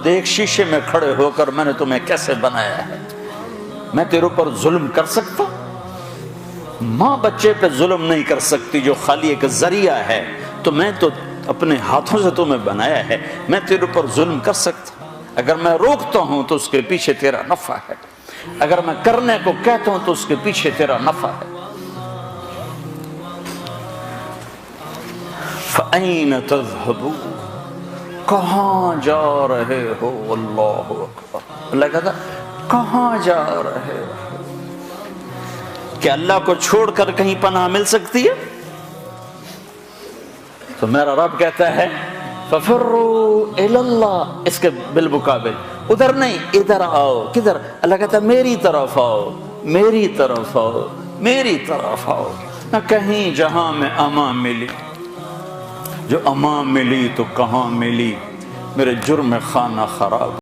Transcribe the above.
دیکھ شیشے میں کھڑے ہو کر میں نے تمہیں کیسے بنایا ہے، میں تیرے اوپر ظلم کر سکتا؟ ماں بچے پہ ظلم نہیں کر سکتی جو خالی ایک ذریعہ ہے، تو میں تو اپنے ہاتھوں سے تمہیں بنایا ہے، میں تیرے اوپر ظلم کر سکتا؟ اگر میں روکتا ہوں تو اس کے پیچھے تیرا نفع ہے، اگر میں کرنے کو کہتا ہوں تو اس کے پیچھے تیرا نفع ہے۔ فَأَيْنَ تَذْهَبُونَ، کہاں جا رہے ہو؟ اللہ اکبر، اللہ کہتا کہاں جا رہے ہو؟ کہ اللہ کو چھوڑ کر کہیں پناہ مل سکتی ہے؟ تو میرا رب کہتا ہے فَفِرُّوا إِلَى اللَّهِ، اس کے بالمقابل ادھر نہیں ادھر آؤ۔ کدھر؟ اللہ کہتا ہے میری طرف آؤ، میری طرف آؤ، میری طرف آؤ۔ نہ کہیں جہاں میں امان ملی، جو امان ملی تو کہاں ملی، میرے جرم خانہ خراب۔